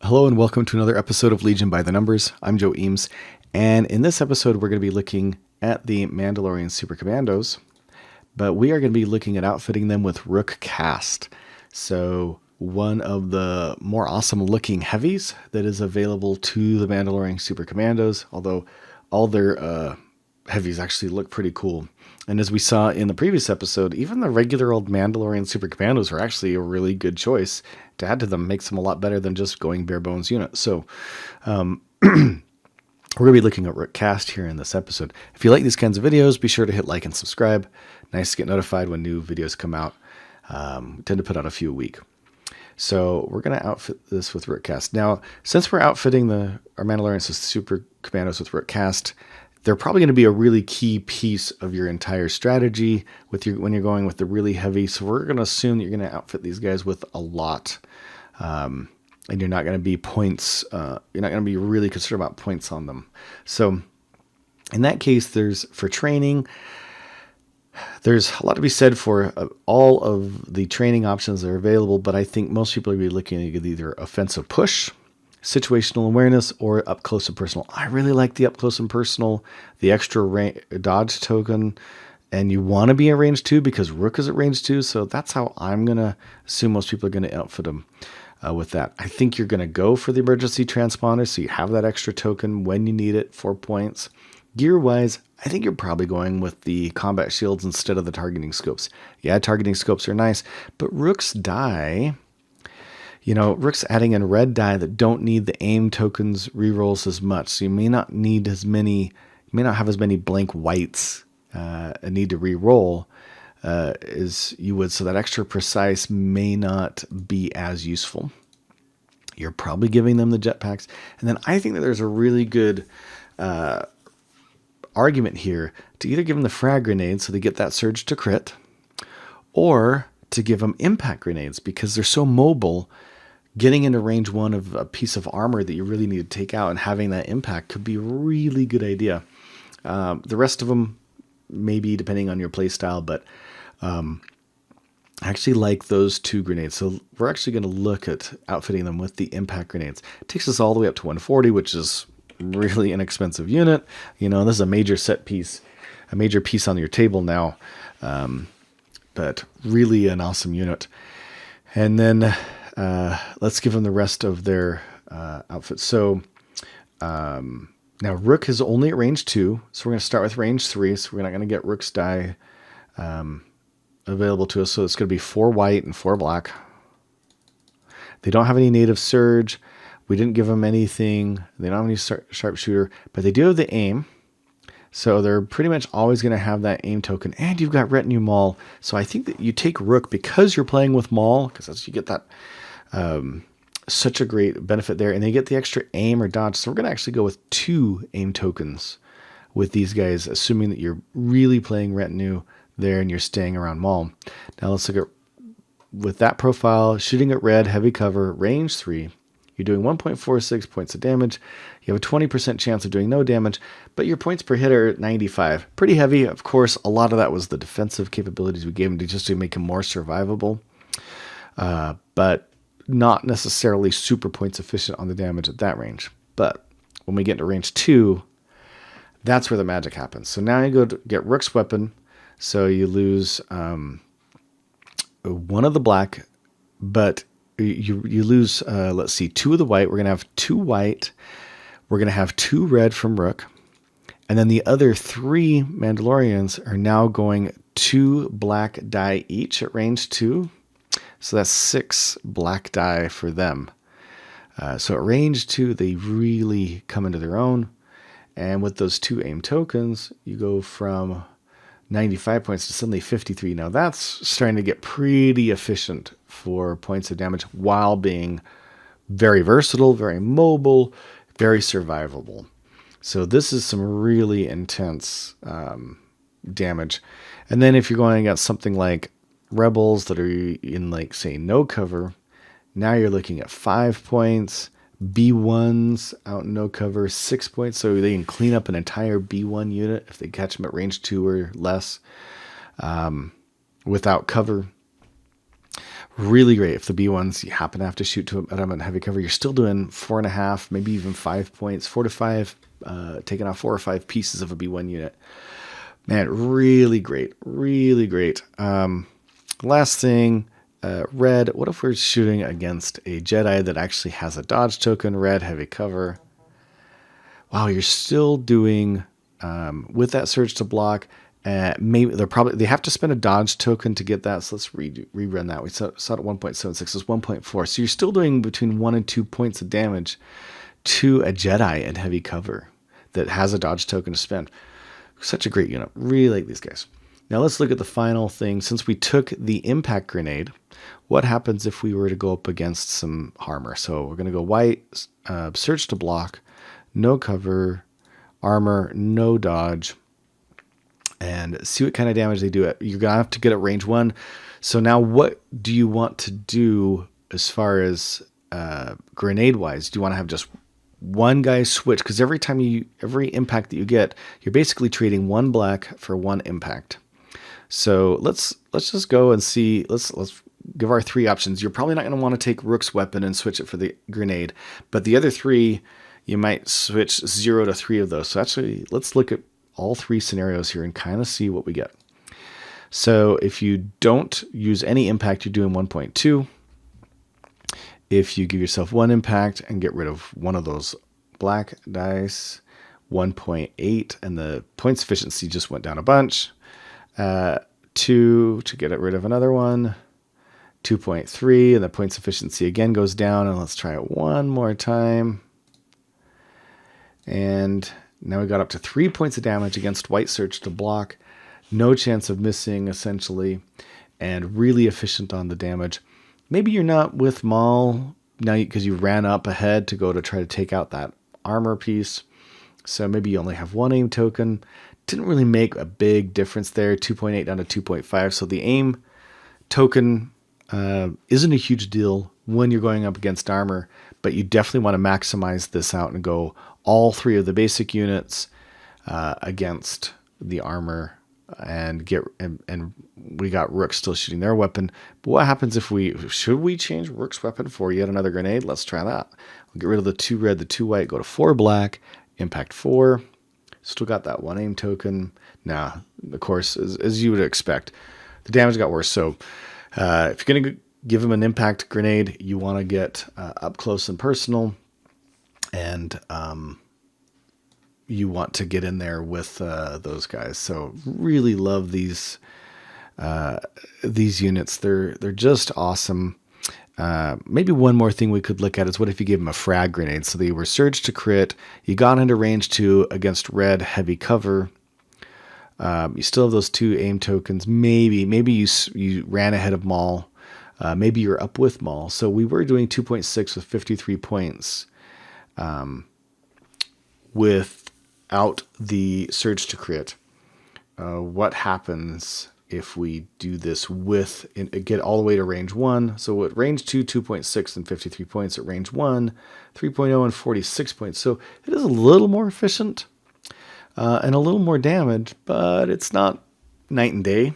Hello and welcome to another episode of Legion by the Numbers. I'm Joe Eames, and in this episode we're going to be looking at the Mandalorian Super Commandos, but we are going to be looking at outfitting them with Rook Kast. So one of the more awesome looking heavies that is available to the Mandalorian Super Commandos, although all their heavies actually look pretty cool. And as we saw in the previous episode, even the regular old Mandalorian Super Commandos are actually a really good choice to add to them. Makes them a lot better than just going bare bones unit. So we're going to be looking at Rook Kast here in this episode. If you like these kinds of videos, be sure to hit like and subscribe. Nice to get notified when new videos come out. We tend to put out a few a week. So we're going to outfit this with Rook Kast. Now, since we're outfitting our Mandalorian Super Commandos with Rook Kast, they're probably going to be a really key piece of your entire strategy when you're going with the really heavy. So we're going to assume that you're going to outfit these guys with a lot, and you're not going to be you're not going to be really concerned about points on them. So in that case, for training, there's a lot to be said for all of the training options that are available. But I think most people will be looking at either offensive push, situational awareness, or up close and personal. I really like the up close and personal, the extra dodge token, and you want to be at range 2 because Rook is at range 2. So that's how I'm going to assume most people are going to outfit them with that. I think you're going to go for the emergency transponder, so you have that extra token when you need it, 4 points. Gear wise, I think you're probably going with the combat shields instead of the targeting scopes. Yeah, targeting scopes are nice, but Rook's die, Rook's adding in red die that don't need the aim tokens rerolls as much. So you may not need as many, you may not have as many blank whites and need to reroll as you would. So that extra precise may not be as useful. You're probably giving them the jetpacks. And then I think that there's a really good argument here to either give them the frag grenades so they get that surge to crit, or to give them impact grenades because they're so mobile. Getting into range 1 of a piece of armor that you really need to take out and having that impact could be a really good idea. The rest of them, maybe depending on your play style, but I actually like those 2 grenades. So we're actually going to look at outfitting them with the impact grenades. It takes us all the way up to 140, which is really inexpensive unit. This is a major set piece, a major piece on your table now, but really an awesome unit. And then let's give them the rest of their outfits. So now Rook is only at range 2, so we're going to start with range 3. So we're not going to get Rook's die available to us. So it's going to be 4 white and 4 black. They don't have any native surge. We didn't give them anything. They don't have any sharpshooter, but they do have the aim. So they're pretty much always going to have that aim token. And you've got Retinue Maul. So I think that you take Rook because you're playing with Maul, because you get that such a great benefit there. And they get the extra aim or dodge. So we're going to actually go with 2 aim tokens with these guys, assuming that you're really playing Retinue there and you're staying around Maul. Now let's look at, with that profile, shooting at red, heavy cover, range 3. You're doing 1.46 points of damage. You have a 20% chance of doing no damage, but your points per hit are at 95. Pretty heavy. Of course, a lot of that was the defensive capabilities we gave him just to make him more survivable, but not necessarily super points efficient on the damage at that range. But when we get into range 2, that's where the magic happens. So now you go to get Rook's weapon. So you lose 1 of the black, but you lose, let's see, 2 of the white. We're going to have 2 white. We're going to have 2 red from Rook. And then the other 3 Mandalorians are now going 2 black die each at range 2. So that's 6 black die for them. So at range 2, they really come into their own. And with those 2 aim tokens, you go from 95 points to suddenly 53. Now that's starting to get pretty efficient for points of damage while being very versatile, very mobile, very survivable. So this is some really intense damage. And then if you're going against something like rebels that are in, like, say, no cover, now you're looking at 5 points. B1s out in no cover, 6 points. So they can clean up an entire B1 unit if they catch them at range 2 or less without cover. Really great. If the B1s you happen to have to shoot to them in heavy cover, you're still doing 4.5, maybe even 5 points, 4 to 5, taking off 4 or 5 pieces of a B1 unit. Man, really great. Really great. Last thing, red. What if we're shooting against a Jedi that actually has a dodge token? Red, heavy cover. Wow, you're still doing with that surge to block. Maybe they have to spend a dodge token to get that. So let's rerun that. We saw it at 1.76. It's 1.4. So you're still doing between 1 and 2 points of damage to a Jedi in heavy cover that has a dodge token to spend. Such a great unit. Really like these guys. Now let's look at the final thing. Since we took the impact grenade, what happens if we were to go up against some armor? So we're going to go white, search to block, no cover, armor, no dodge, and see what kind of damage they do. You're going to have to get at range 1. So now what do you want to do as far as grenade-wise? Do you want to have just one guy switch? Because every impact that you get, you're basically trading 1 black for 1 impact. So let's just go and see. Let's give our 3 options. You're probably not going to want to take Rook's weapon and switch it for the grenade, but the other 3, you might switch 0 to 3 of those. So actually, let's look at all 3 scenarios here and kind of see what we get. So if you don't use any impact, you're doing 1.2. If you give yourself 1 impact and get rid of one of those black dice, 1.8, and the points efficiency just went down a bunch. 2 to get rid of another one, 2.3, and the points efficiency again goes down. And let's try it one more time. And now we got up to 3 points of damage against white surge to block. No chance of missing, essentially, and really efficient on the damage. Maybe you're not with Maul now because you ran up ahead to go to try to take out that armor piece. So maybe you only have 1 aim token. Didn't really make a big difference there, 2.8 down to 2.5. So the aim token isn't a huge deal when you're going up against armor, but you definitely want to maximize this out and go all 3 of the basic units against the armor and we got Rook still shooting their weapon. But what happens if should we change Rook's weapon for yet another grenade? Let's try that. We'll get rid of the 2 red, the 2 white, go to 4 black, impact 4. Still got that 1 aim token. Now, of course, as you would expect, the damage got worse. So if you're going to give him an impact grenade, you want to get up close and personal, and you want to get in there with those guys. So really love these units. They're just awesome. Maybe one more thing we could look at is what if you give them a frag grenade? So they were surge to crit. You got into range 2 against red heavy cover. You still have those 2 aim tokens. Maybe you ran ahead of Maul. Maybe you're up with Maul. So we were doing 2.6 with 53 points without the surge to crit. What happens if we do this get all the way to range 1? So at range 2, 2.6 and 53 points. At range 1, 3.0 and 46 points. So it is a little more efficient and a little more damage, but it's not night and day.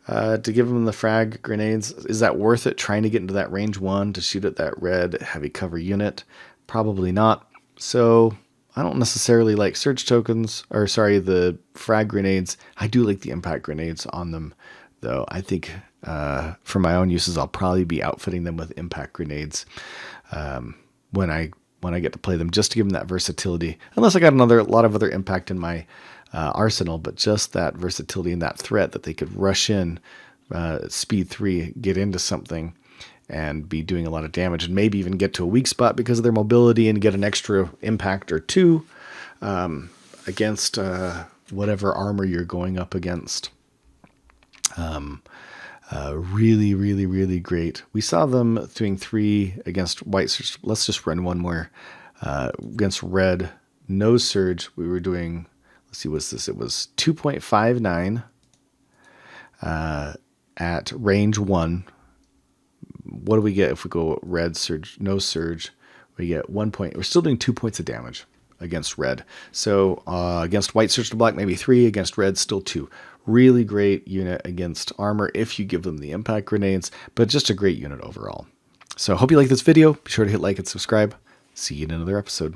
To give them the frag grenades, is that worth it trying to get into that range 1 to shoot at that red heavy cover unit? Probably not. So I don't necessarily like surge tokens, the frag grenades. I do like the impact grenades on them, though. I think for my own uses, I'll probably be outfitting them with impact grenades when I get to play them, just to give them that versatility. Unless I got a lot of other impact in my arsenal, but just that versatility and that threat that they could rush in speed 3, get into something, and be doing a lot of damage, and maybe even get to a weak spot because of their mobility and get an extra impact or 2 against whatever armor you're going up against. Really, really, really great. We saw them doing 3 against white surge. Let's just run one more. Against red, no surge. We were doing, let's see, what's this? It was 2.59 at range 1. What do we get if we go red surge, no surge? We get 1 point. We're still doing 2 points of damage against red. So against white surge to black, maybe 3. Against red, still 2. Really great unit against armor if you give them the impact grenades, but just a great unit overall. So I hope you like this video. Be sure to hit like and subscribe. See you in another episode.